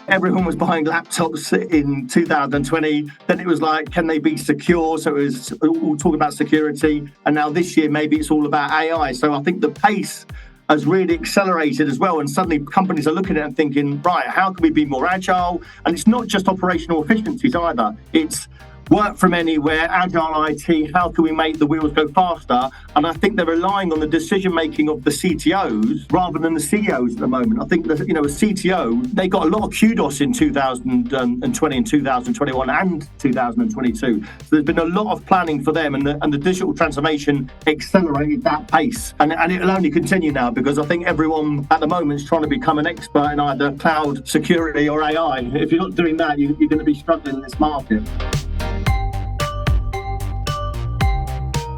Everyone was buying laptops in 2020. Then it was like, can they be secure? So it was all talking about security. And now this year, maybe it's all about AI. So I think the pace has really accelerated as well. And suddenly companies are looking at it and thinking, right, how can we be more agile? And it's not just operational efficiencies either. It's work from anywhere, agile IT, how can we make the wheels go faster? And I think they're relying on the decision-making of the CTOs rather than the CEOs at the moment. I think that, a CTO, they got a lot of kudos in 2020 and 2021 and 2022. So there's been a lot of planning for them, and the digital transformation accelerated that pace. And it'll only continue now, because I think everyone at the moment is trying to become an expert in either cloud security or AI. If you're not doing that, you're going to be struggling in this market.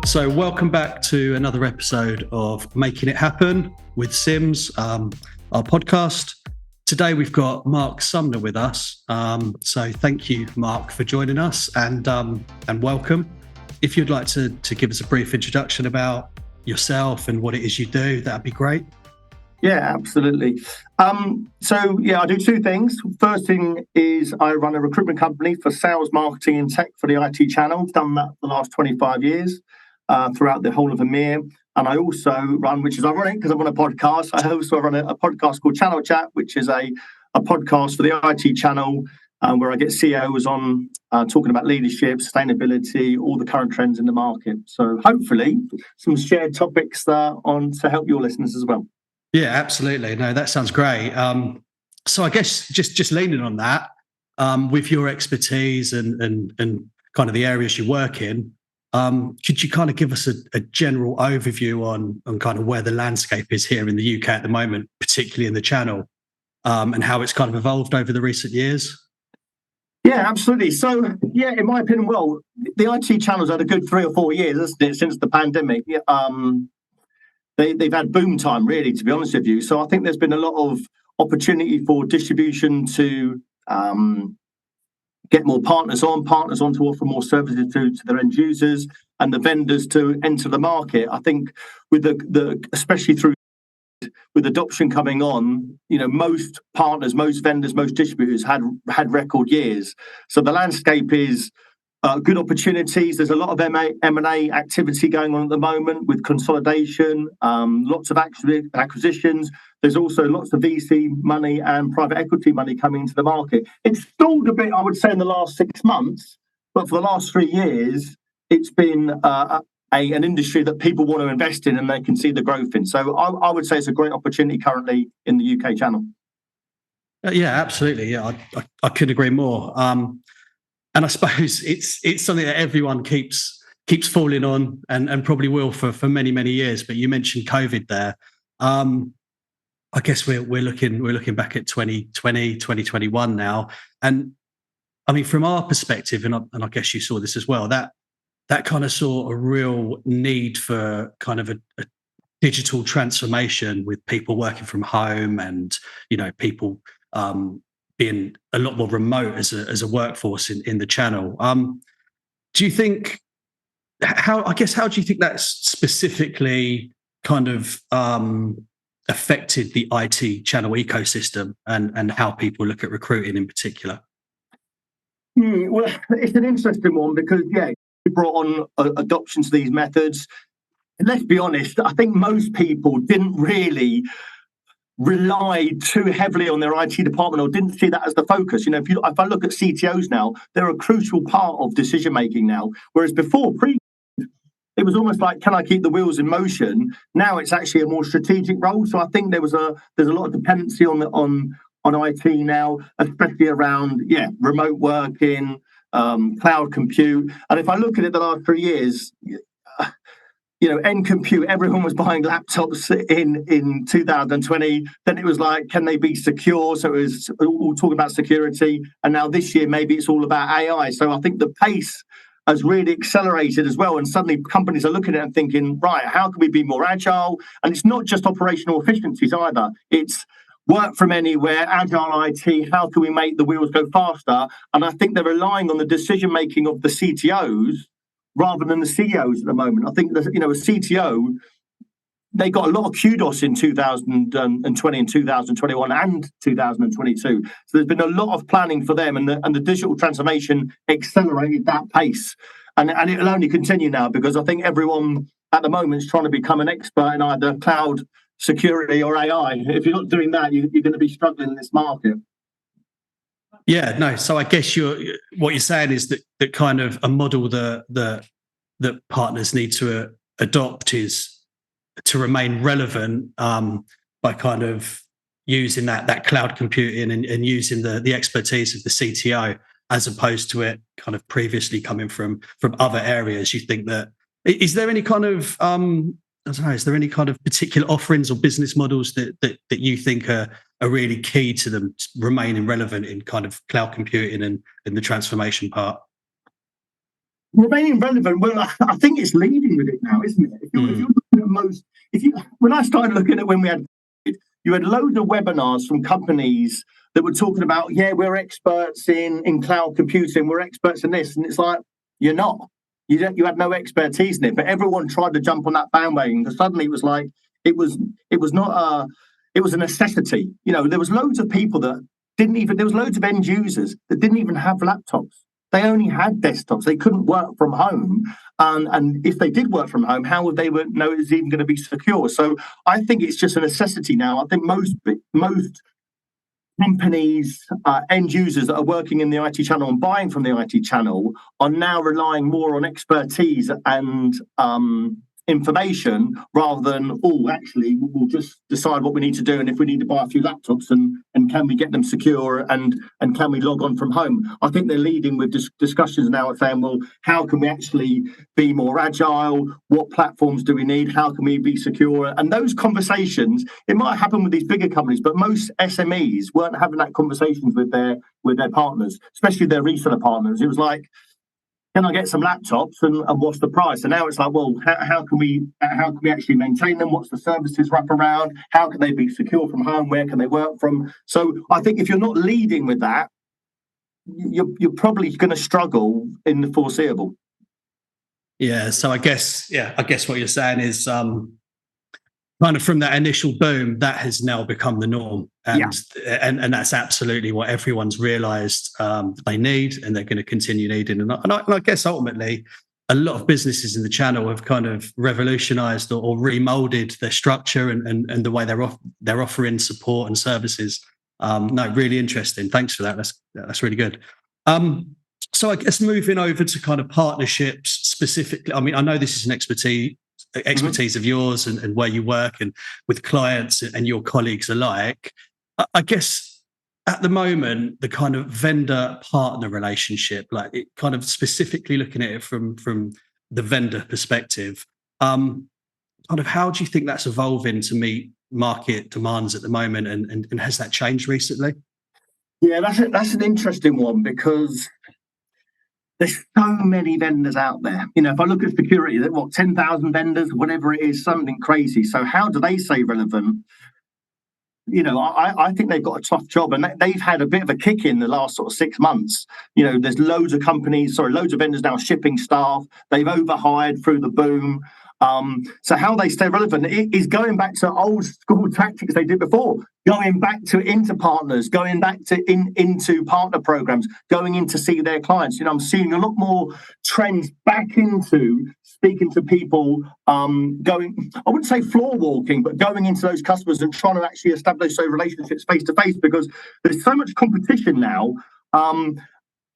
So welcome back to another episode of Making It Happen with Sims, our podcast. Today we've got Marc Sumner with us. So thank you, Marc, for joining us, and welcome. If you'd like to give us a brief introduction about yourself and what it is you do, that'd be great. Yeah, absolutely. I do two things. First thing is I run a recruitment company for sales, marketing and tech for the IT channel. I've done that for the last 25 years. Throughout the whole of EMEA. And I also run, which is ironic because I'm on a podcast, I also run a podcast called Channel Chat, which is a podcast for the IT channel where I get CEOs on talking about leadership, sustainability, all the current trends in the market. So hopefully some shared topics there on to help your listeners as well. Yeah, absolutely. No, that sounds great. So I guess just leaning on that, with your expertise and kind of the areas you work in, could you kind of give us a general overview on kind of where the landscape is here in the UK at the moment, particularly in the channel, and how it's kind of evolved over the recent years? Yeah, absolutely. So, in my opinion, well, the IT channel's had a good 3 or 4 years, hasn't it, since the pandemic. They've had boom time, really, to be honest with you. So I think there's been a lot of opportunity for distribution to get more partners on to offer more services to their end users, and the vendors to enter the market. I think with the especially through with adoption coming on, most partners, most vendors, most distributors had record years. So the landscape is good opportunities. There's a lot of M&A activity going on at the moment with consolidation, lots of acquisitions. There's also lots of VC money and private equity money coming into the market. It's stalled a bit, I would say, in the last 6 months, but for the last 3 years, it's been an industry that people want to invest in and they can see the growth in. So I would say it's a great opportunity currently in the UK channel. Yeah, absolutely. Yeah, I couldn't agree more. And I suppose it's something that everyone keeps falling on and probably will for many, many years. But you mentioned COVID there. I guess we're looking back at 2020, 2021 now. And I mean, from our perspective, and I guess you saw this as well, that kind of saw a real need for kind of a digital transformation with people working from home and, people being a lot more remote as a workforce in the channel. Do you think how do you think that specifically kind of affected the IT channel ecosystem and how people look at recruiting in particular? Well, it's an interesting one because, we brought on adoption to these methods. And let's be honest, I think most people didn't really rely too heavily on their IT department or didn't see that as the focus. If I look at CTOs now, they're a crucial part of decision making now. Whereas before, it was almost like, can I keep the wheels in motion? Now it's actually a more strategic role. So I think there's a lot of dependency on IT now, especially around remote working, cloud compute. And if I look at it the last 3 years, end compute, everyone was buying laptops in 2020. Then it was like, can they be secure? So it was all talking about security. And now this year, maybe it's all about AI. So I think the pace has really accelerated as well. And suddenly companies are looking at it and thinking, right, how can we be more agile? And it's not just operational efficiencies either. It's work from anywhere, agile IT, how can we make the wheels go faster? And I think they're relying on the decision-making of the CTOs rather than the CEOs at the moment. I think that, a CTO, they got a lot of kudos in 2020 and 2021 and 2022. So there's been a lot of planning for them, and the digital transformation accelerated that pace. And it'll only continue now, because I think everyone at the moment is trying to become an expert in either cloud security or AI. If you're not doing that, you're going to be struggling in this market. Yeah, no. So I guess what you're saying is that kind of a model that partners need to adopt is to remain relevant by kind of using that cloud computing and using the expertise of the CTO, as opposed to it kind of previously coming from other areas. You think that is there any kind of I don't know, is there any kind of particular offerings or business models that you think are really key to them remaining relevant in kind of cloud computing and in the transformation part? Remaining relevant, well, I think it's leading with it now, isn't it? If you're looking at when I started looking at when we had, you had loads of webinars from companies that were talking about, yeah, we're experts in cloud computing, we're experts in this, and it's like, you're not. You had no expertise in it, but everyone tried to jump on that bandwagon, because suddenly it was like it was a necessity. There was loads of people that there was loads of end users that didn't even have laptops. They only had desktops. They couldn't work from home. And if they did work from home, how would they know it was even going to be secure? So I think it's just a necessity now. I think most companies, end users that are working in the IT channel and buying from the IT channel are now relying more on expertise and information, rather than, actually, we'll just decide what we need to do, and if we need to buy a few laptops, and can we get them secure, and can we log on from home. I think they're leading with discussions now and saying, well, how can we actually be more agile? What platforms do we need? How can we be secure? And those conversations, it might happen with these bigger companies, but most SMEs weren't having that conversations with their partners, especially their reseller partners. It was like, can I get some laptops, and what's the price? And now it's like, well, how can we actually maintain them? What's the services wrap around? How can they be secure from home? Where can they work from? So I think if you're not leading with that, you're probably going to struggle in the foreseeable. Yeah. So I guess what you're saying is kind of from that initial boom, that has now become the norm, and that's absolutely what everyone's realised they need, and they're going to continue needing. And I guess ultimately, a lot of businesses in the channel have kind of revolutionised or remoulded their structure and the way they're offering support and services. No, really interesting. Thanks for that. That's really good. So I guess moving over to kind of partnerships specifically. I mean, I know this is an expertise of yours and where you work and with clients and your colleagues alike. I guess at the moment, the kind of vendor partner relationship, like it kind of specifically looking at it from the vendor perspective, kind of how do you think that's evolving to meet market demands at the moment, and has that changed recently? Yeah, that's an interesting one, because there's so many vendors out there. If I look at security, 10,000 vendors, whatever it is, something crazy. So how do they stay relevant? I think they've got a tough job, and they've had a bit of a kick in the last sort of 6 months. There's loads of vendors now shipping staff. They've overhired through the boom. So how they stay relevant is going back to old school tactics they did before, going back to into partners, going back to into partner programs, going in to see their clients. I'm seeing a lot more trends back into speaking to people, going, I wouldn't say floor walking, but going into those customers and trying to actually establish those relationships face to face, because there's so much competition now.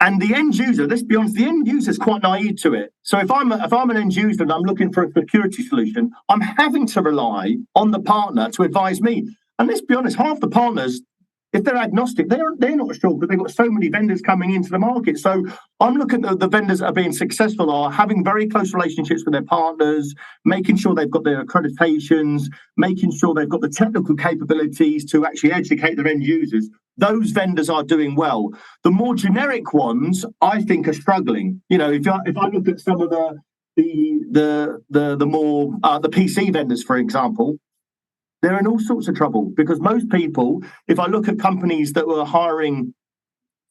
And the end user, let's be honest, the end user is quite naive to it. So if I'm an end user and I'm looking for a security solution, I'm having to rely on the partner to advise me. And let's be honest, half the partners, if they're agnostic, they're not sure, because they've got so many vendors coming into the market. So I'm looking at the vendors that are being successful are having very close relationships with their partners, making sure they've got their accreditations, making sure they've got the technical capabilities to actually educate their end users. Those vendors are doing well. The more generic ones, I think, are struggling. If I look at some of the PC vendors, for example, they're in all sorts of trouble, because most people, if I look at companies that were hiring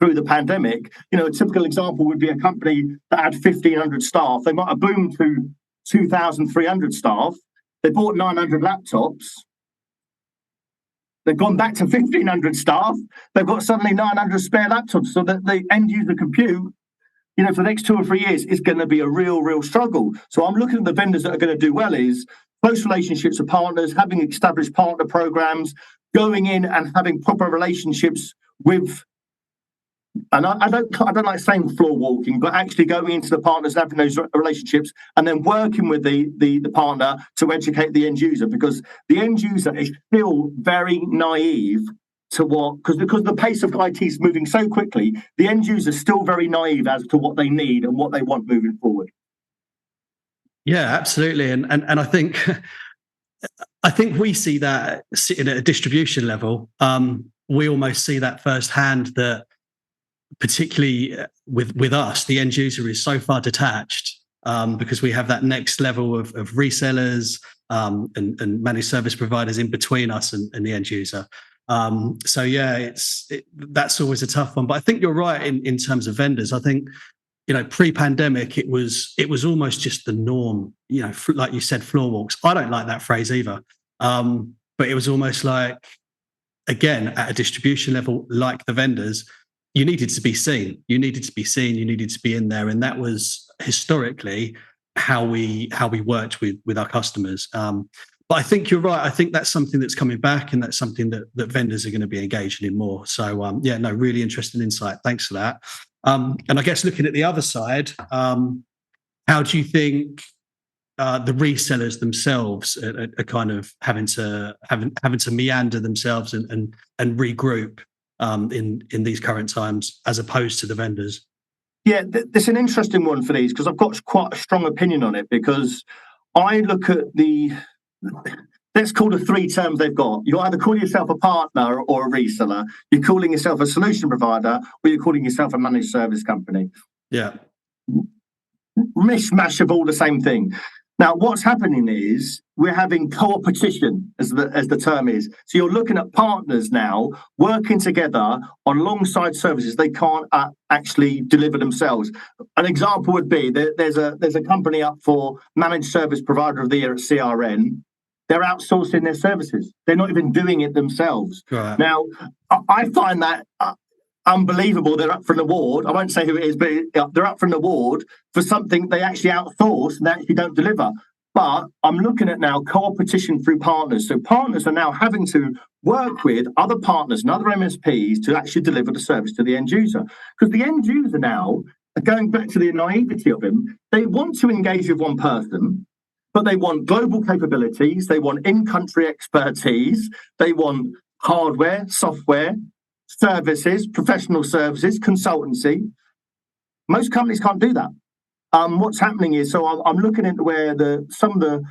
through the pandemic, a typical example would be a company that had 1,500 staff. They might have boomed to 2,300 staff. They bought 900 laptops. They've gone back to 1,500 staff. They've got suddenly 900 spare laptops, so that the end user compute, for the next 2 or 3 years, is going to be a real struggle. So I'm looking at the vendors that are going to do well is close relationships with partners, having established partner programs, going in and having proper relationships with, and I don't like saying floor walking, but actually going into the partners, having those relationships, and then working with the partner to educate the end user, because the end user is still very naive to because the pace of IT is moving so quickly. The end user is still very naive as to what they need and what they want moving forward. Yeah, absolutely, and I think we see that sitting at a distribution level. We almost see that firsthand, that particularly with us, the end user is so far detached, because we have that next level of resellers and managed service providers in between us and the end user. So yeah, that's always a tough one. But I think you're right in terms of vendors. I think, pre-pandemic, it was almost just the norm. Like you said, floor walks. I don't like that phrase either. But it was almost like, again, at a distribution level, like the vendors, you needed to be seen. You needed to be seen. You needed to be in there, and that was historically how we worked with our customers. But I think you're right. I think that's something that's coming back, and that's something that vendors are going to be engaging in more. So really interesting insight. Thanks for that. And I guess looking at the other side, how do you think the resellers themselves are kind of having to meander themselves and regroup in these current times, as opposed to the vendors? Yeah, it's an interesting one for these, because I've got quite a strong opinion on it, because I look at let's call the 3 terms they've got. You either call yourself a partner or a reseller, you're calling yourself a solution provider, or you're calling yourself a managed service company. Yeah. Mishmash of all the same thing. Now, what's happening is we're having co-opetition, as the term is. So you're looking at partners now working together on alongside services they can't actually deliver themselves. An example would be there's a company up for Managed Service Provider of the Year at CRN. They're outsourcing their services. They're not even doing it themselves. Right. Now, I find that unbelievable. They're up for an award. I won't say who it is, but they're up for an award for something they actually outsource and they actually don't deliver. But I'm looking at now co-opetition through partners. So partners are now having to work with other partners and other MSPs to actually deliver the service to the end user. Because the end user now, going back to the naivety of him, they want to engage with one person, but they want global capabilities, they want in-country expertise, they want hardware, software, services, professional services, consultancy. Most companies can't do that. What's happening is, so I'm looking at where some of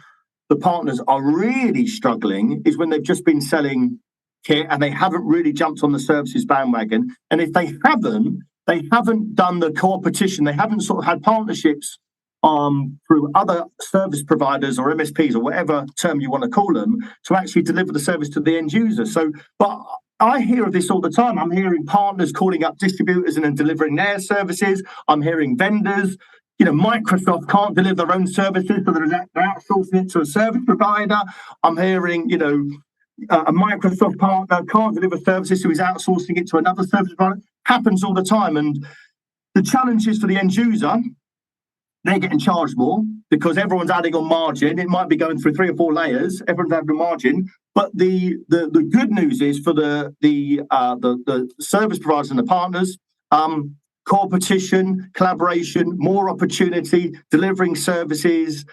the partners are really struggling is when they've just been selling kit and they haven't really jumped on the services bandwagon. And if they haven't done the co-opetition, they haven't sort of had partnerships through other service providers or MSPs or whatever term you want to call them to actually deliver the service to the end user. So, but I hear of this all the time. I'm hearing partners calling up distributors and then delivering their services. I'm hearing vendors. Microsoft can't deliver their own services, so they're outsourcing it to a service provider. I'm hearing, a Microsoft partner can't deliver services, so he's outsourcing it to another service provider. Happens all the time. And the challenge is for the end user, they're getting charged more because everyone's adding on margin. It might be going through 3 or 4 layers. Everyone's adding on margin. But the good news is for the service providers and the partners, co-opetition, collaboration, more opportunity, delivering services,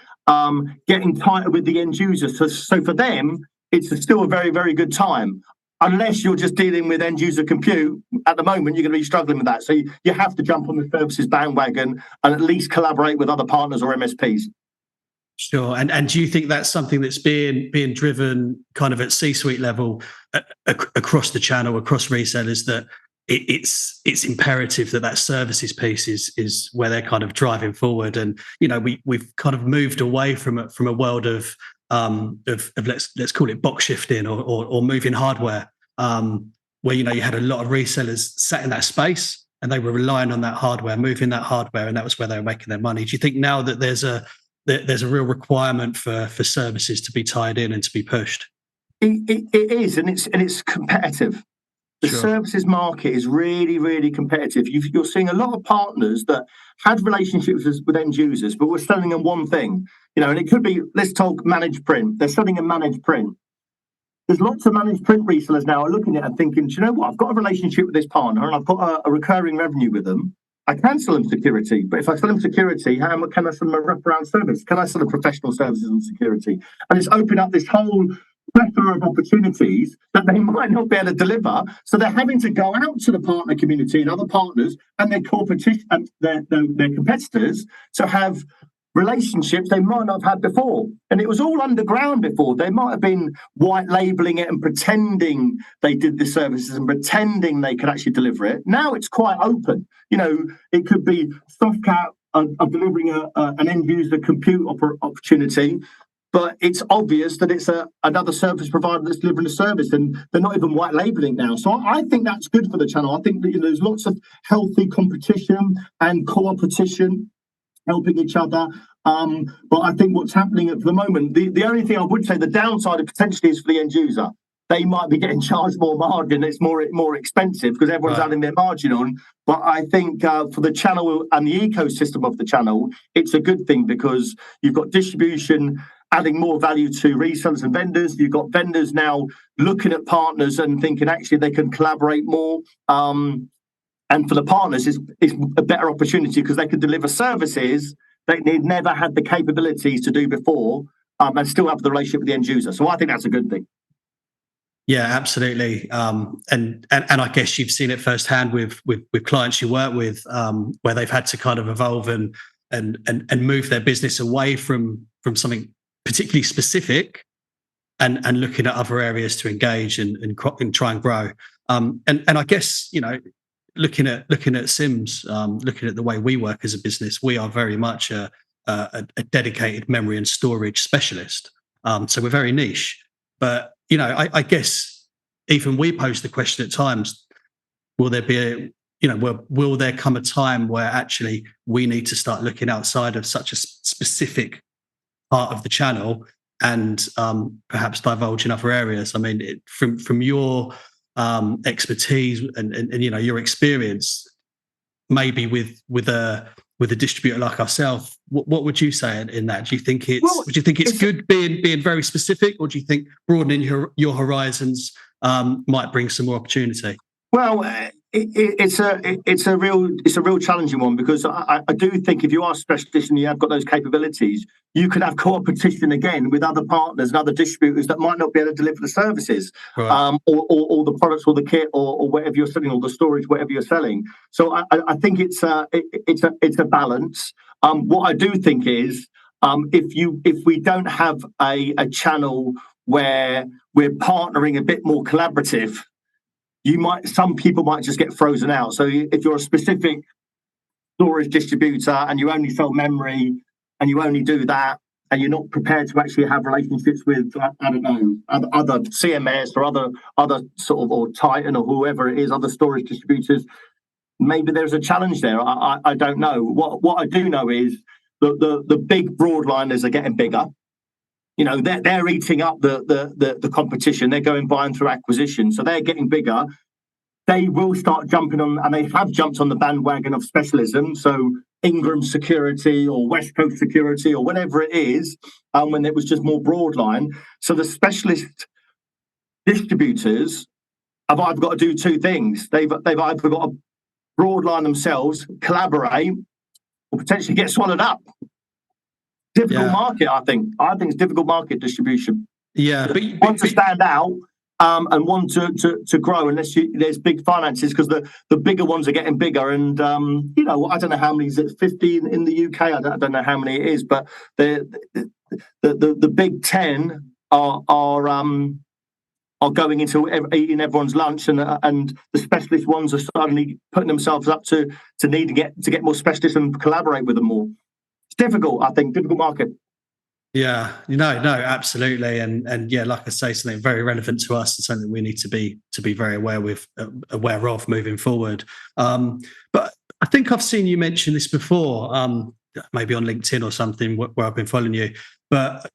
getting tighter with the end user. So for them, it's still a very, very good time. Unless you're just dealing with end user compute, at the moment, you're going to be struggling with that. So you have to jump on the services bandwagon and at least collaborate with other partners or MSPs. Sure. And do you think that's something that's being driven kind of at C-suite level across the channel, across resellers, that it's imperative that services piece is where they're kind of driving forward? And we've kind of moved away from a world of let's call it box shifting or moving hardware, where you had a lot of resellers sat in that space and they were relying on that hardware, moving that hardware, and that was where they were making their money. Do you think now that there's a there's a real requirement for services to be tied in and to be pushed. It is, and it's competitive. The Sure. services market is really, really competitive. You're seeing a lot of partners that had relationships with end users, but were selling them one thing, and it could be, let's talk managed print. They're selling a managed print. There's lots of managed print resellers now are looking at it and thinking, do you know what? I've got a relationship with this partner and I've got a recurring revenue with them. I can sell them security, but if I sell them security, how can I sell them a wraparound service? Can I sell them professional services and security? And it's opened up this whole plethora of opportunities that they might not be able to deliver. So they're having to go out to the partner community and other partners and their competition and their competitors to have relationships they might not have had before. And it was all underground before. They might have been white labeling it and pretending they did the services and pretending they could actually deliver it. Now it's quite open. It could be Softcat of delivering an end user compute opportunity, but it's obvious that it's another service provider that's delivering a service, and they're not even white labeling now. So I think that's good for the channel. I think that there's lots of healthy competition and co-opetition, helping each other. But I think what's happening at the moment, the only thing I would say, the downside of potentially is for the end user. They might be getting charged more margin. It's more expensive because everyone's adding their margin on. But I think for the channel and the ecosystem of the channel, it's a good thing because you've got distribution adding more value to resellers and vendors. You've got vendors now looking at partners and thinking actually they can collaborate more. And for the partners, it's a better opportunity because they can deliver services that they've never had the capabilities to do before, and still have the relationship with the end user. So I think that's a good thing. Yeah, absolutely. And I guess you've seen it firsthand with clients you work with, where they've had to kind of evolve and move their business away from something particularly specific and looking at other areas to engage and try and grow. And I guess, looking at Sims, looking at the way we work as a business, we are very much a dedicated memory and storage specialist. So we're very niche. But I guess even we pose the question at times: will there be will there come a time where actually we need to start looking outside of such a specific part of the channel and perhaps divulge in other areas? I mean, from your expertise and your experience, maybe with a distributor like ourselves, what would you say in that? Do you think it's good being very specific, or do you think broadening your horizons might bring some more opportunity? Well, it's a real challenging one because I do think if you are a specialist and you have got those capabilities, you could have competition again with other partners and other distributors that might not be able to deliver the services, right, or the products or the kit or whatever you're selling, or the storage, whatever you're selling. So I think it's a balance. What I do think is if we don't have a channel where we're partnering a bit more collaborative, some people might just get frozen out. So if you're a specific storage distributor and you only sell memory and you only do that, and you're not prepared to actually have relationships with, I don't know, other CMS or other sort of, or Titan or whoever it is, other storage distributors, maybe there's a challenge there. I don't know. What I do know is the big broadliners are getting bigger. They're eating up the competition. They're going buying through acquisition, so they're getting bigger. They will start jumping on, and they have jumped on the bandwagon of specialism. So Ingram Security or West Coast Security or whatever it is, when it was just more broadline. So the specialist distributors have either got to do two things. They've either got to broadline themselves, collaborate, or potentially get swallowed up. Difficult market, I think. I think it's difficult market distribution. Yeah, but you want to stand out and want to grow unless there's big finances, because the bigger ones are getting bigger. And I don't know how many is it, 50 in the UK. I don't know how many it is, but the big 10 are going into eating everyone's lunch, and the specialist ones are suddenly putting themselves up to need to get more specialists and collaborate with them more. Difficult, I think, difficult market. Yeah, no, absolutely, and yeah, like I say, something very relevant to us and something we need to be very aware of moving forward. But I think I've seen you mention this before. maybe on LinkedIn or something where I've been following you. But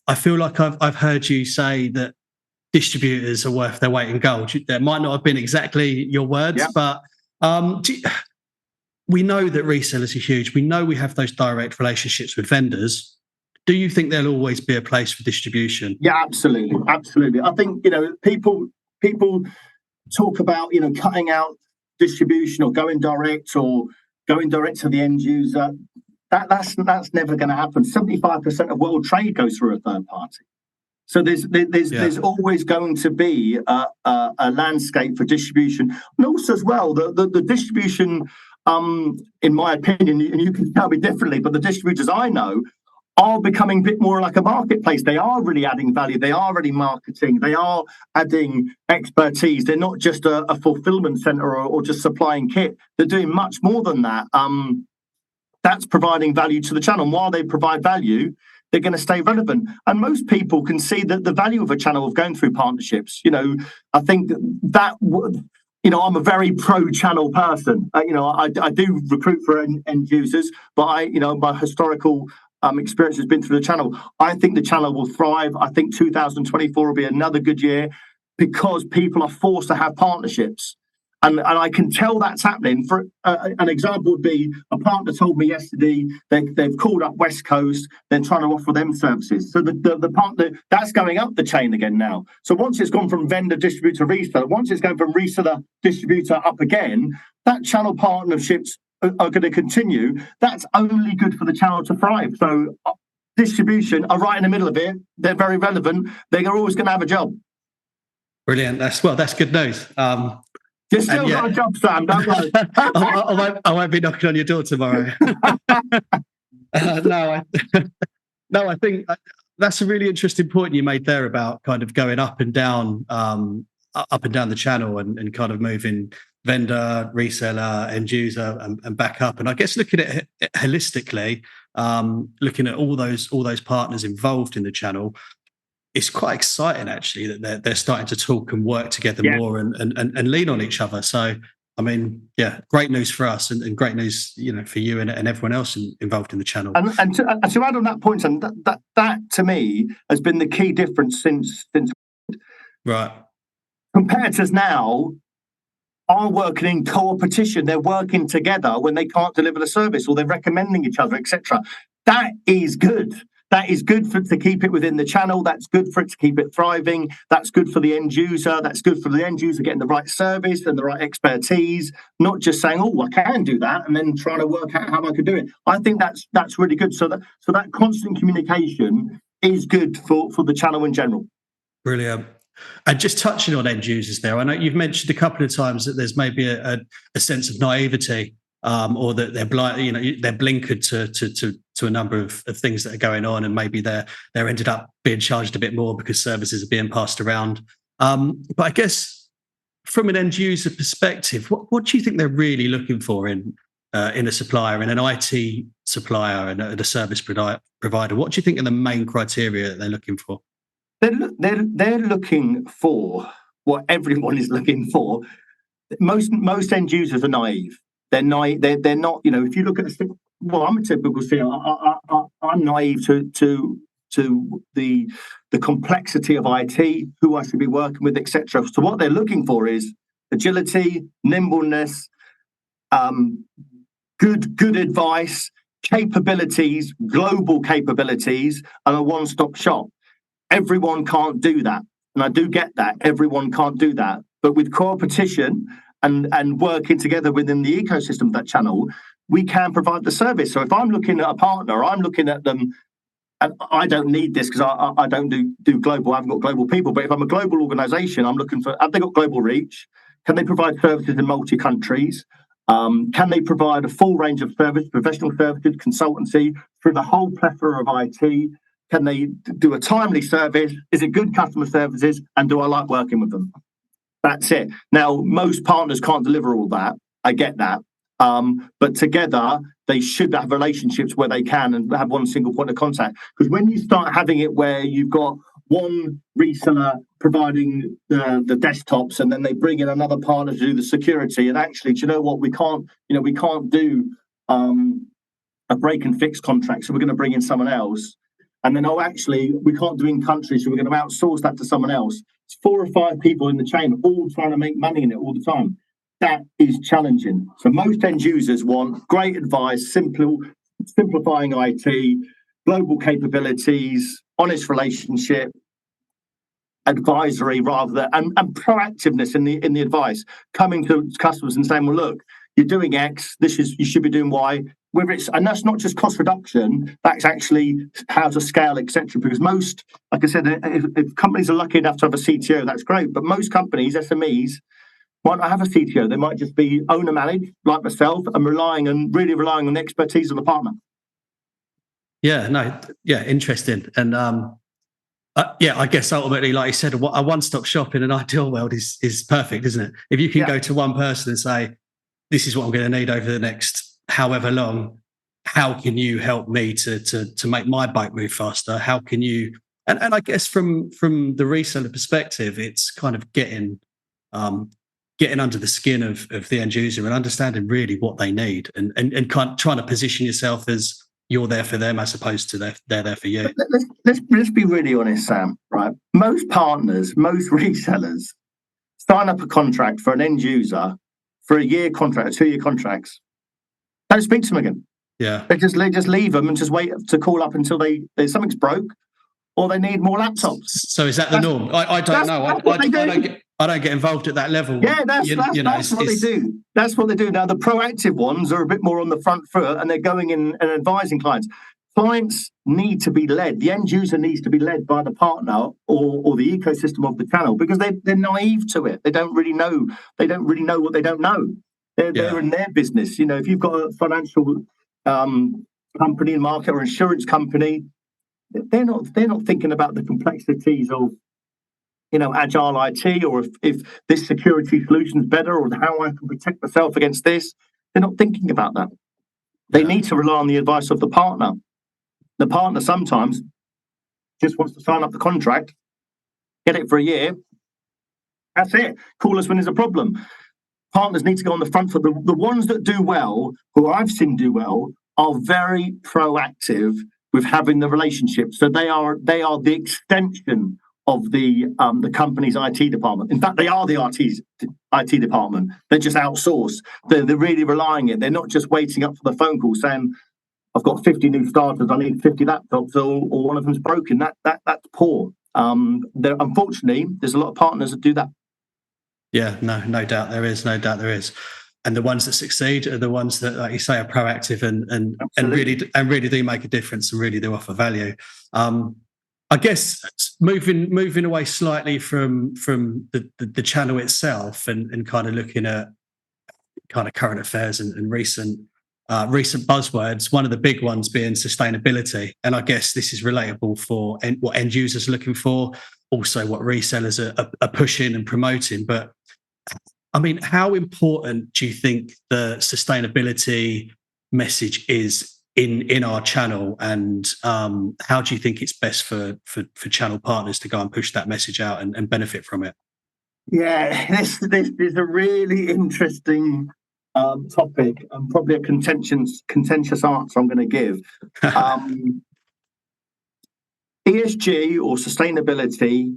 I feel like I've heard you say that distributors are worth their weight in gold. That might not have been exactly your words, but we know that resellers are huge. We know we have those direct relationships with vendors. Do you think there'll always be a place for distribution? Yeah, absolutely. I think, people talk about, cutting out distribution or going direct to the end user. That's never going to happen. 75% of world trade goes through a third party. So there's always going to be a landscape for distribution, and also as well the distribution. In my opinion, and you can tell me differently, but the distributors I know are becoming a bit more like a marketplace. They are really adding value. They are really marketing. They are adding expertise. They're not just a fulfillment center or just supplying kit. They're doing much more than that. That's providing value to the channel. And while they provide value, they're going to stay relevant. And most people can see that the value of a channel of going through partnerships. I think that I'm a very pro-channel person. I do recruit for end users, but my historical experience has been through the channel. I think the channel will thrive. I think 2024 will be another good year because people are forced to have partnerships. And I can tell that's happening. For an example would be a partner told me yesterday they've called up West Coast, they're trying to offer them services. So the partner, that's going up the chain again now. So once it's gone from vendor, distributor, reseller, once it's going from reseller, distributor up again, that channel partnerships are going to continue. That's only good for the channel to thrive. So distribution are right in the middle of it. They're very relevant. They're always going to have a job. Brilliant. That's good news. You've still got a job, Sam. Don't worry. I won't be knocking on your door tomorrow. No, I think that's a really interesting point you made there about kind of going up and down the channel and kind of moving vendor, reseller, end user, and back up. And I guess looking at it holistically, looking at all those partners involved in the channel, it's quite exciting actually that they're starting to talk and work together more and lean on each other. So, I mean, great news for us and great news, for you and everyone else involved in the channel. And to add on that point, and that to me has been the key difference since right. Competitors now are working in competition. They're working together when they can't deliver the service, or they're recommending each other, etc. That is good. That is good to keep it within the channel. That's good for it to keep it thriving. That's good for the end user. That's good for the end user getting the right service and the right expertise, not just saying, "Oh, I can do that," and then trying to work out how I could do it. I think that's really good. So that constant communication is good for the channel in general. Brilliant. And just touching on end users there, I know you've mentioned a couple of times that there's maybe a sense of naivety, or that they're blind, they're blinkered to a number of things that are going on, and maybe they're ended up being charged a bit more because services are being passed around. But I guess from an end user perspective, what do you think they're really looking for in a supplier, in an IT supplier, and a service provider? What do you think are the main criteria that they're looking for? They're looking for what everyone is looking for. Most end users are naive. They're naive. They're not. If you look at I'm a typical CEO. I'm naive to the complexity of IT, who I should be working with, etc. So what they're looking for is agility, nimbleness, good advice, capabilities, global capabilities, and a one-stop shop. Everyone can't do that. And I do get that. Everyone can't do that. But with competition and working together within the ecosystem of that channel, we can provide the service. So if I'm looking at a partner, I'm looking at them, and I don't need this because I don't do global. I haven't got global people. But if I'm a global organization, I'm looking for, have they got global reach? Can they provide services in multi-countries? Can they provide a full range of service, professional services, consultancy through the whole plethora of IT? Can they do a timely service? Is it good customer services? And do I like working with them? That's it. Now, most partners can't deliver all that. I get that. But together, they should have relationships where they can and have one single point of contact. Because when you start having it where you've got one reseller providing the desktops, and then they bring in another partner to do the security, and actually, do you know what? We can't do a break and fix contract, so we're going to bring in someone else. And then, oh, actually, we can't do in country, so we're going to outsource that to someone else. It's 4 or 5 people in the chain, all trying to make money in it all the time. That is challenging. So most end users want great advice, simplifying IT, global capabilities, honest relationship, advisory rather than and proactiveness in the advice, coming to customers and saying, well, look, you're doing X, you should be doing Y. Whether it's, and that's not just cost reduction, that's actually how to scale, etc. Because most, like I said, if companies are lucky enough to have a CTO, that's great. But most companies, SMEs, might not have a CTO. They might just be owner managed, like myself, and really relying on the expertise of the partner. Interesting. And I guess ultimately, like you said, a one-stop shop in an ideal world is perfect, isn't it? If you can go to one person and say, this is what I'm going to need over the next however long, how can you help me to make my bike move faster? How can you, and I guess from the reseller perspective, it's kind of getting under the skin of the end user and understanding really what they need and kind of trying to position yourself as you're there for them as opposed to they're there for you. Let's be really honest, Sam, right? Most partners, most resellers sign up a contract for an end user for a year contract, 2-year contracts. Don't speak to them again. Yeah. They just leave them and just wait to call up until something's broke or they need more laptops. So is that the norm? I don't know. I don't get involved at that level. Yeah, that's what they do. That's what they do. Now, the proactive ones are a bit more on the front foot and they're going in and advising clients. Clients need to be led. The end user needs to be led by the partner or the ecosystem of the channel because they're naive to it. They don't really know. They don't really know what they don't know. They're in their business. If you've got a financial company in market or insurance company, they're not thinking about the complexities of agile IT or if this security solution is better or how I can protect myself against this. They're not thinking about that. They need to rely on the advice of the partner. The partner sometimes just wants to sign up the contract, get it for a year. That's it. Call us when there's a problem. Partners need to go on the front foot. The ones that do well, who I've seen do well, are very proactive with having the relationship. So they are the extension of the company's IT department. In fact, they are the IT department. They're just outsourced. They're really relying on it. They're not just waiting up for the phone call saying, I've got 50 new starters, I need 50 laptops, or one of them's broken. That's poor. Unfortunately, there's a lot of partners that do that. Yeah, no doubt there is. And the ones that succeed are the ones that, like you say, are proactive and really do make a difference and really do offer value. I guess moving away slightly from the channel itself and kind of looking at kind of current affairs and recent buzzwords, one of the big ones being sustainability. And I guess this is relatable for what end users are looking for, also what resellers are pushing and promoting. But I mean, how important do you think the sustainability message is in our channel, and how do you think it's best for channel partners to go and push that message out and benefit from it? Yeah, this is a really interesting topic and probably a contentious answer I'm going to give. ESG or sustainability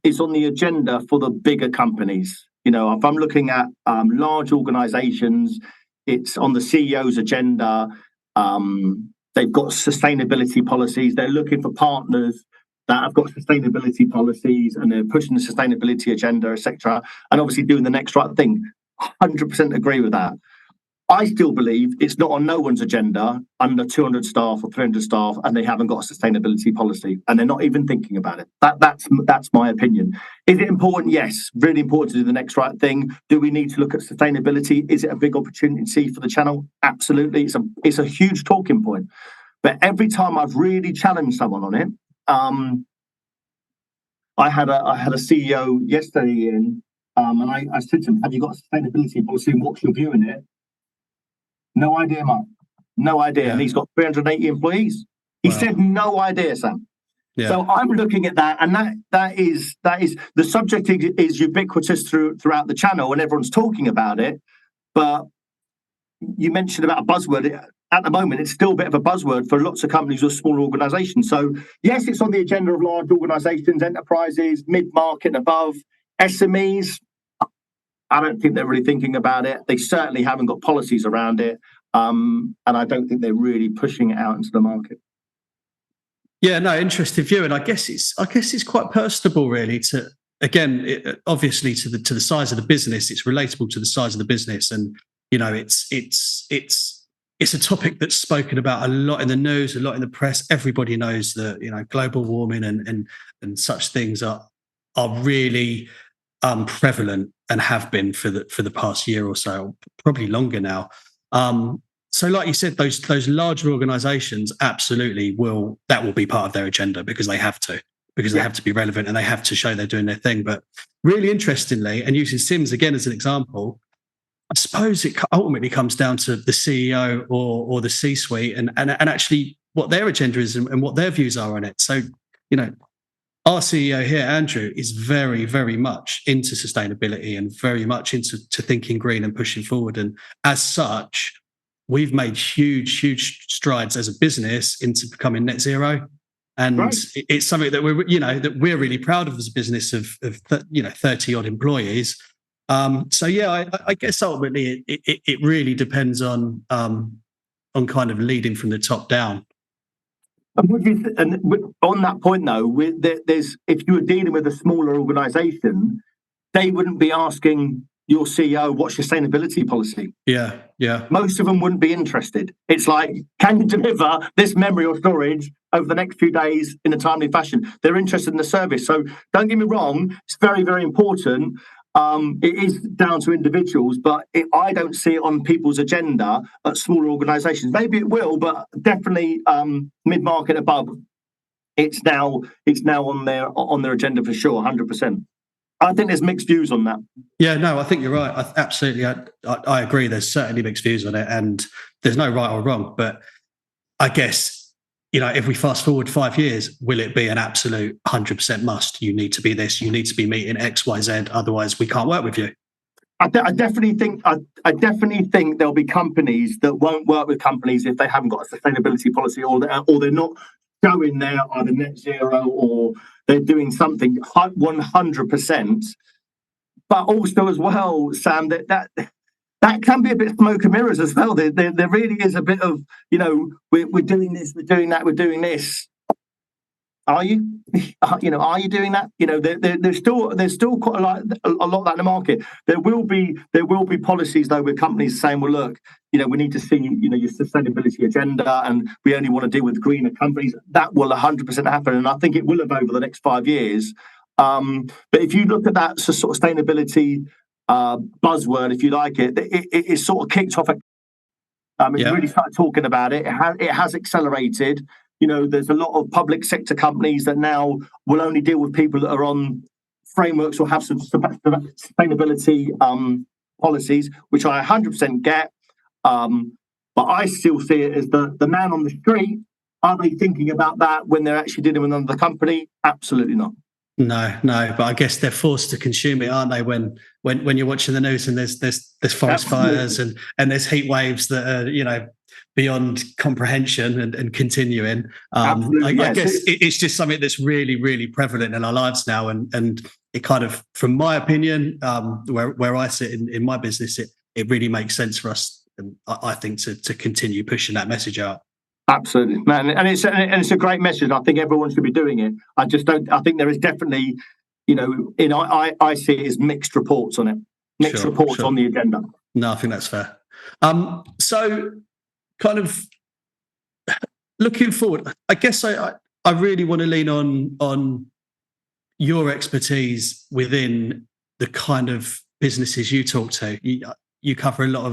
is on the agenda for the bigger companies. If I'm looking at large organizations, it's on the CEO's agenda. They've got sustainability policies. They're looking for partners that have got sustainability policies and they're pushing the sustainability agenda, etc. And obviously doing the next right thing. 100% agree with that. I still believe it's not on no one's agenda under 200 staff or 300 staff and they haven't got a sustainability policy and they're not even thinking about it. That's my opinion. Is it important? Yes, really important to do the next right thing. Do we need to look at sustainability? Is it a big opportunity for the channel? Absolutely. It's a huge talking point. But every time I've really challenged someone on it, I had a CEO yesterday in, and I said to him, have you got a sustainability policy and what's your view in it? No idea, Mark. No idea. Yeah. And he's got 380 employees. He said no idea, Sam. Yeah. So I'm looking at that, and that is the subject is ubiquitous throughout the channel, and everyone's talking about it. But you mentioned about a buzzword. at the moment, it's still a bit of a buzzword for lots of companies or smaller organisations. So yes, it's on the agenda of large organisations, enterprises, mid-market and above. SMEs, I don't think they're really thinking about it. They certainly haven't got policies around it. And I don't think they're really pushing it out into the market. Yeah, no, interesting view, and I guess it's quite personable, really. To again, obviously to the size of the business, it's relatable to the size of the business, and it's a topic that's spoken about a lot in the news, a lot in the press. Everybody knows that global warming and such things are really prevalent and have been for the past year or so, probably longer now. So, like you said, those larger organisations absolutely will be part of their agenda because they have to be relevant and they have to show they're doing their thing. But really interestingly, and using Sims again as an example, I suppose it ultimately comes down to the CEO or the C-suite and actually what their agenda is and what their views are on it. So, our CEO here, Andrew, is very, very much into sustainability and very much into thinking green and pushing forward. And as such, we've made huge strides as a business into becoming net zero. And right. It's something that we're really proud of as a business of 30 odd employees. So yeah, I guess ultimately it really depends on kind of leading from the top down. And on that point, though, there's if you were dealing with a smaller organisation, they wouldn't be asking your CEO what's your sustainability policy. Yeah. Most of them wouldn't be interested. It's like, can you deliver this memory or storage over the next few days in a timely fashion? They're interested in the service. So don't get me wrong, it's very, very important. It is down to individuals, but I don't see it on people's agenda at smaller organisations. Maybe it will, but definitely mid-market above. It's now on their agenda for sure, 100%. I think there's mixed views on that. Yeah, no, I think you're right. Absolutely, I agree. There's certainly mixed views on it, and there's no right or wrong. But I guess if we fast forward 5 years, will it be an absolute 100% must? You need to be this. You need to be meeting X, Y, Z. Otherwise, we can't work with you. I definitely think there'll be companies that won't work with companies if they haven't got a sustainability policy or they're not showing they're either net zero or they're doing something 100%. But also as well, Sam, that can be a bit of smoke and mirrors as well. There really is a bit of, we're doing this, we're doing that, we're doing this. Are you? Are you doing that? There's still quite a lot of that in the market. There will be policies though with companies saying, well, look, we need to see your sustainability agenda, and we only want to deal with greener companies. That will 100% happen, and I think it will have over the next 5 years. But if you look at that sort of sustainability buzzword, if you like it sort of kicked off. Really started talking about it. It has accelerated. There's a lot of public sector companies that now will only deal with people that are on frameworks or have some sustainability policies, which I 100% get. But I still see it as the man on the street. Are they thinking about that when they're actually dealing with another company? Absolutely not. No, but I guess they're forced to consume it, aren't they? When you're watching the news and there's forest fires and there's heat waves that are beyond comprehension and continuing. I guess it's just something that's really, really prevalent in our lives now, and it kind of, from my opinion, where I sit in my business, it really makes sense for us, and I think to continue pushing that message out. Absolutely, man, and it's a great message. I think everyone should be doing it. I just don't. I think there is definitely, I see it as mixed reports on it. Mixed reports on the agenda. No, I think that's fair. So, kind of looking forward, I guess I really want to lean on your expertise within the kind of businesses you talk to. You cover a lot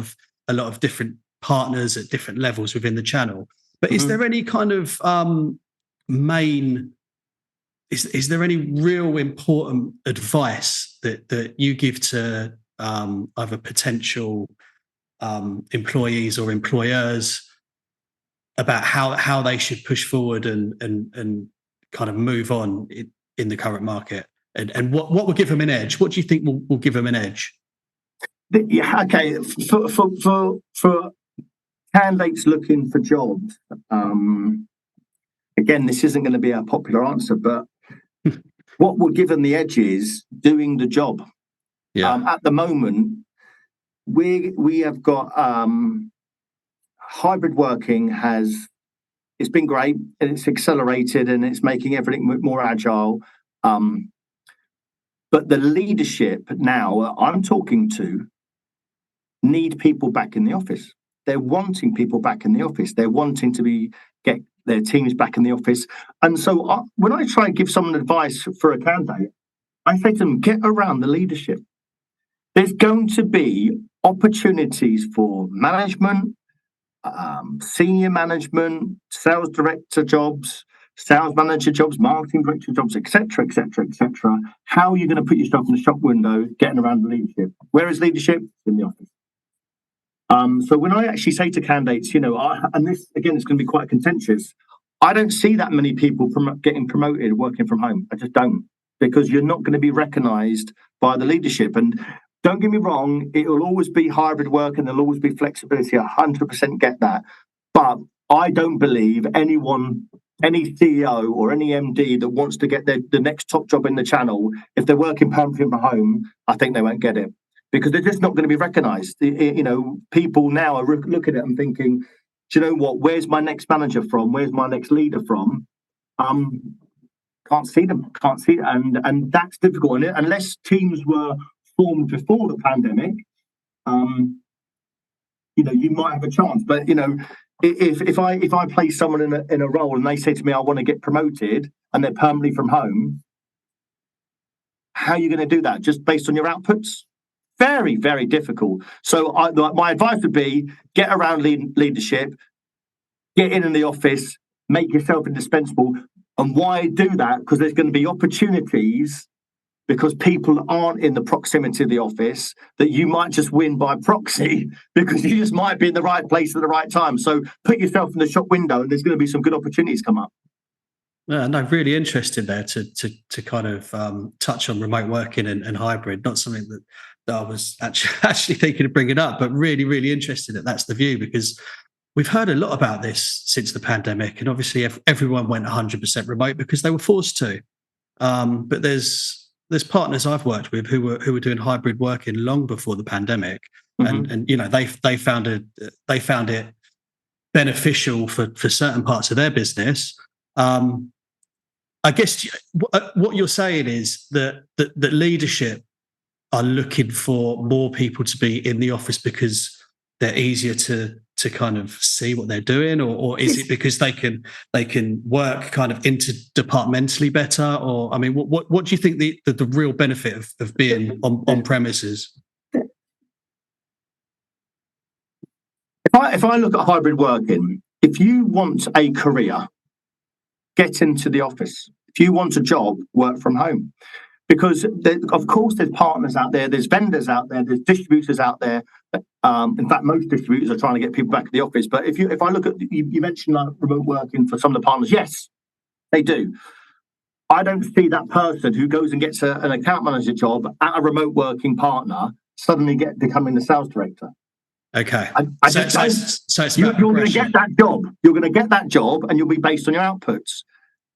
of different partners at different levels within the channel. But is there any kind of is there any real important advice that you give to either potential employees or employers about how they should push forward and kind of move on in the current market? And what will give them an edge? What do you think will give them an edge? Yeah, okay. For candidates looking for jobs. Again, this isn't going to be a popular answer, but what will give them the edge is doing the job. At the moment, we have got hybrid working it's been great, and it's accelerated, and it's making everything more agile. But the leadership now I'm talking to need people back in the office. They're wanting people back in the office. They're wanting to get their teams back in the office. And so when I try and give someone advice for a candidate, I say to them, get around the leadership. There's going to be opportunities for management, senior management, sales director jobs, sales manager jobs, marketing director jobs, etc., etc., etc. How are you going to put yourself in the shop window, getting around the leadership? Where is leadership? In the office. So when I actually say to candidates, and this again is going to be quite contentious, I don't see that many people getting promoted working from home. I just don't, because you're not going to be recognised by the leadership. And don't get me wrong, it will always be hybrid work and there'll always be flexibility. 100% get that. But I don't believe any CEO or any MD that wants to get the next top job in the channel, if they're working permanently from home, I think they won't get it, because they're just not going to be recognised. People now are looking at them thinking, do you know what? Where's my next manager from? Where's my next leader from? Can't see them. Can't see, and that's difficult. And unless teams were formed before the pandemic, you might have a chance. But if I place someone in a role and they say to me, I want to get promoted, and they're permanently from home, how are you going to do that? Just based on your outputs? Very, very difficult. So my advice would be get around leadership, get in the office, make yourself indispensable. And why do that? Because there's going to be opportunities, because people aren't in the proximity of the office, that you might just win by proxy, because you just might be in the right place at the right time. So put yourself in the shop window, and there's going to be some good opportunities come up. Yeah, no, really interested there to kind of touch on remote working and hybrid. Not something that I was actually thinking of bringing up, but really, really interested that that's the view, because we've heard a lot about this since the pandemic, and obviously everyone went 100% remote because they were forced to. But there's partners I've worked with who were doing hybrid working long before the pandemic, and they found it beneficial for certain parts of their business. I guess what you're saying is that leadership are looking for more people to be in the office because they're easier to kind of see what they're doing, or is it because they can work kind of interdepartmentally better? Or I mean, what do you think the real benefit of being on premises? If I look at hybrid working, if you want a career, get into the office. If you want a job, work from home. Because of course there's partners out there, there's vendors out there, there's distributors out there. In fact, most distributors are trying to get people back to the office. But if I look at, you mentioned like remote working for some of the partners, yes, they do. I don't see that person who goes and gets an account manager job at a remote working partner suddenly becoming the sales director. Okay. So it's you're going to get that job. You're going to get that job, and you'll be based on your outputs.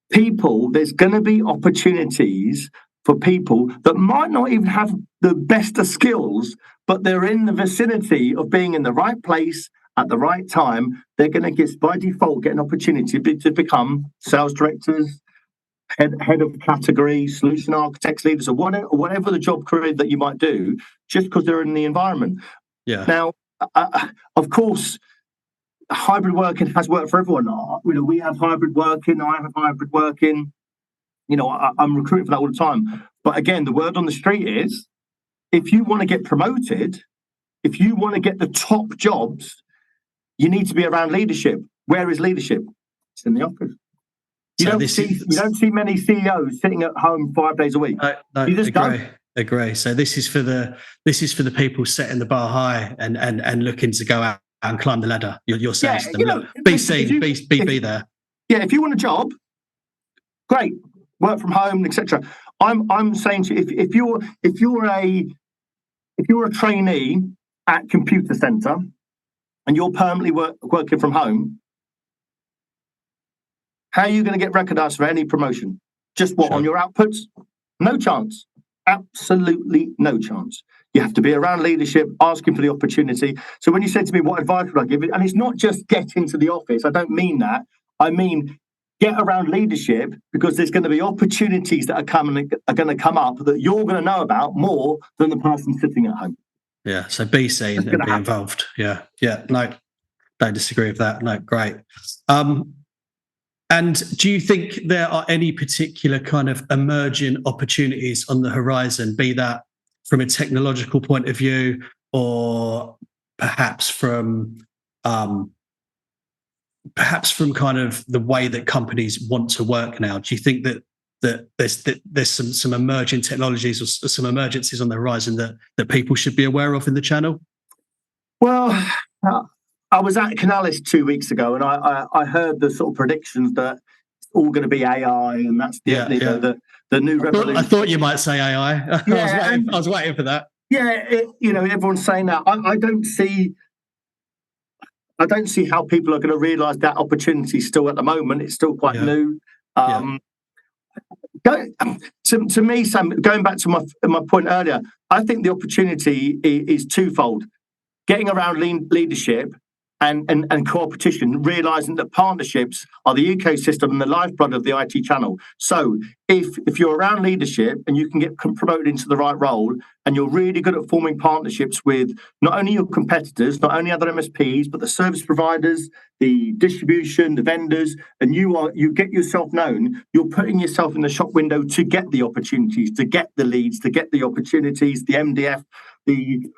There's going to be opportunities for people that might not even have the best of skills, but they're in the vicinity of being in the right place at the right time. They're going to by default get an opportunity to become sales directors, head of category, solution architects, leaders, or whatever the job career that you might do, just because they're in the environment. Yeah. Now, of course, hybrid working has worked for everyone. We have hybrid working. I have hybrid working. I'm recruiting for that all the time. But again, the word on the street is, if you want to get promoted, if you want to get the top jobs, you need to be around leadership. Where is leadership? It's in the office. You don't see many CEOs sitting at home 5 days a week. No, you just agree. So this is for the people setting the bar high and looking to go out and climb the ladder. You're saying to them, look, be seen, be there. Yeah, if you want a job, great, work from home, etc. I'm saying to you, if you're a trainee at Computer Centre, and you're permanently working from home, how are you going to get recognised for any promotion? Just what, on your outputs? No chance. Absolutely no chance. You have to be around leadership, asking for the opportunity. So when you said to me, what advice would I give? And it's not just get into the office. I don't mean that. I mean, get around leadership, because there's going to be opportunities that are going to come up that you're going to know about more than the person sitting at home. Yeah. So be seen and be involved. Yeah. Yeah. No, don't disagree with that. No, great. And do you think there are any particular kind of emerging opportunities on the horizon, be that from a technological point of view, or perhaps from kind of the way that companies want to work now? Do you think that there's some emerging technologies or some emergencies on the horizon that people should be aware of in the channel? Well, I was at Canalis 2 weeks ago, and I heard the sort of predictions that it's all going to be AI, and that's the new revolution. I thought you might say AI. Yeah, I was waiting for that. Yeah, everyone's saying that. I don't see how people are going to realise that opportunity still at the moment. It's still quite new. To me, Sam, going back to my point earlier, I think the opportunity is twofold. Getting around leadership and competition, realising that partnerships are the ecosystem and the lifeblood of the IT channel. So if you're around leadership and you can get promoted into the right role, and you're really good at forming partnerships with not only your competitors, not only other MSPs, but the service providers, the distribution, the vendors, and you get yourself known, you're putting yourself in the shop window to get the opportunities, to get the leads, to get the opportunities, the MDF, the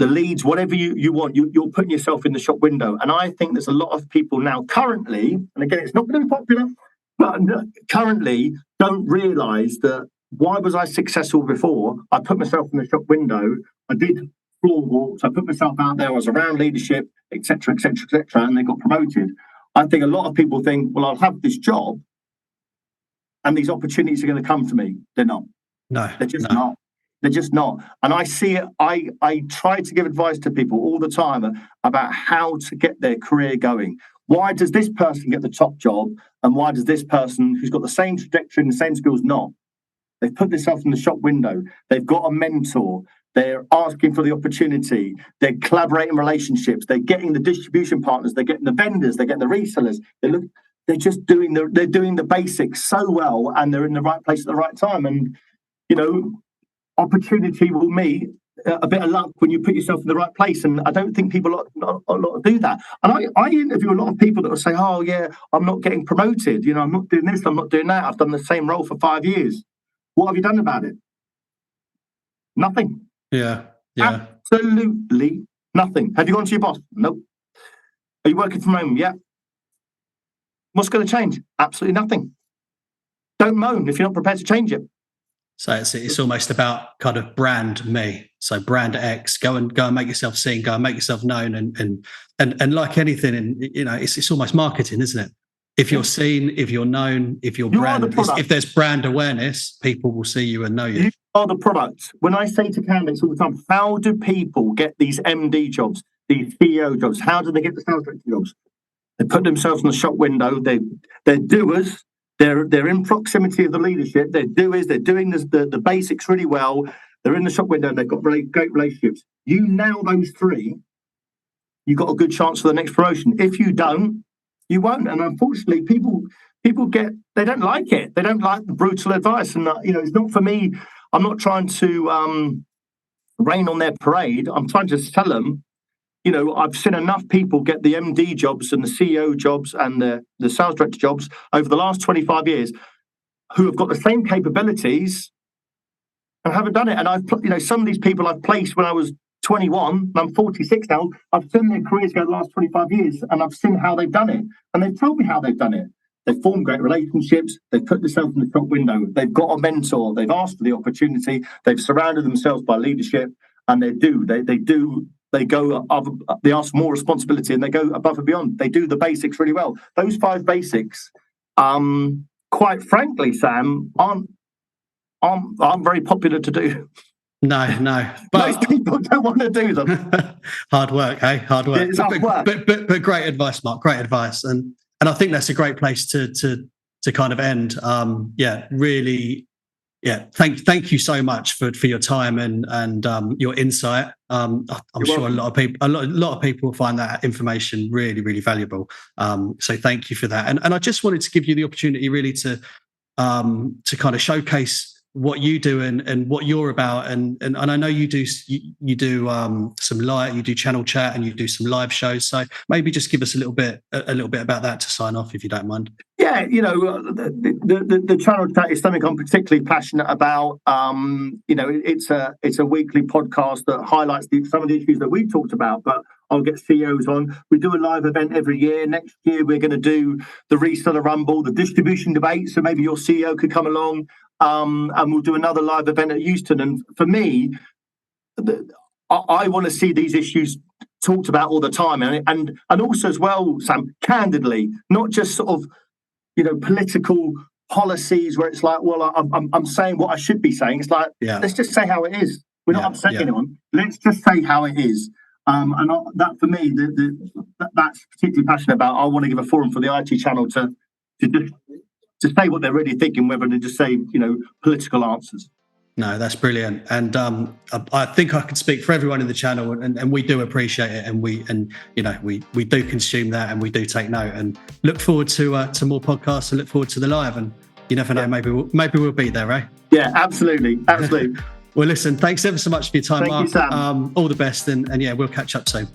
leads, whatever you want, you're putting yourself in the shop window. And I think there's a lot of people now currently, and again, it's not going to be popular, but currently don't realise that. Why was I successful before? I put myself in the shop window. I did floor walks. I put myself out there. I was around leadership, etc., etc., etc., and they got promoted. I think a lot of people think, well, I'll have this job, and these opportunities are going to come to me. They're not. No, they're just not. They're just not. And I see it. I try to give advice to people all the time about how to get their career going. Why does this person get the top job, and why does this person who's got the same trajectory and the same skills not? They've put themselves in the shop window. They've got a mentor. They're asking for the opportunity. They're collaborating relationships. They're getting the distribution partners. They're getting the vendors. They're getting the resellers. They're just doing the basics so well, and they're in the right place at the right time. And opportunity will meet a bit of luck when you put yourself in the right place. And I don't think people a lot do that. And I interview a lot of people that will say, "Oh yeah, I'm not getting promoted. I'm not doing this. I'm not doing that. I've done the same role for 5 years." What have you done about it? Nothing. Yeah. Absolutely nothing. Have you gone to your boss? Nope. Are you working from home? Yeah. What's going to change? Absolutely nothing. Don't moan if you're not prepared to change it. So it's almost about kind of brand me. So brand X, go and make yourself seen, go and make yourself known, and like anything, and it's almost marketing, isn't it? If you're seen, if you're known, if you're brand, if there's brand awareness, people will see you and know you. You are the product. When I say to candidates all the time, how do people get these MD jobs, these CEO jobs? How do they get the sales director jobs? They put themselves in the shop window. They're doers. They're in proximity of the leadership. They're doers. They're doing the basics really well. They're in the shop window. And they've got really great relationships. You nail those three, you got a good chance for the next promotion. If you don't, you won't. And unfortunately, people they don't like it. They don't like the brutal advice. And it's not for me. I'm not trying to rain on their parade. I'm trying to tell them, I've seen enough people get the MD jobs and the CEO jobs and the sales director jobs over the last 25 years who have got the same capabilities and haven't done it. And I've, some of these people I've placed when I was 21, and I'm 46 now. I've seen their careers go the last 25 years, and I've seen how they've done it. And they've told me how they've done it. They've formed great relationships. They've put themselves in the shop window. They've got a mentor. They've asked for the opportunity. They've surrounded themselves by leadership, and they do. They go up, they ask for more responsibility, and they go above and beyond. They do the basics really well. Those 5 basics, quite frankly, Sam, aren't very popular to do. No. But most people don't want to do them. Hard work, hey? Hard work. It's hard work. But great advice, Mark. Great advice. And I think that's a great place to kind of end. Really. Yeah, thank you so much for your time and your insight. I'm sure welcome. a lot of people will find that information really, really valuable. So thank you for that. And I just wanted to give you the opportunity really to kind of showcase what you do and what you're about. And I know you do some live, you do channel chat and you do some live shows. So maybe just give us a little bit about that to sign off, if you don't mind. Yeah, the channel chat is something I'm particularly passionate about. It's a weekly podcast that highlights some of the issues that we talked about, but I'll get CEOs on. We do a live event every year. Next year, we're going to do the Reseller Rumble, the distribution debate. So maybe your CEO could come along, and we'll do another live event at Houston. And for me, I want to see these issues talked about all the time, and also as well, Sam, candidly, not just sort of political policies where it's like, well, I'm saying what I should be saying. It's like, let's just say how it is. We're not upsetting anyone. Let's just say how it is. And that for me, that's particularly passionate about. I want to give a forum for the IT channel to say what they're really thinking, whether they just say political answers. No, that's brilliant, and I think I could speak for everyone in the channel, and we do appreciate it, and we do consume that, and we do take note, and look forward to more podcasts, and look forward to the live, and you never know, maybe we'll be there, right? Yeah, absolutely. Well, listen, thanks ever so much for your time, Mark. You, Sam. All the best, and we'll catch up soon.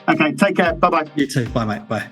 Okay, take care. Bye bye. You too. Bye, mate. Bye.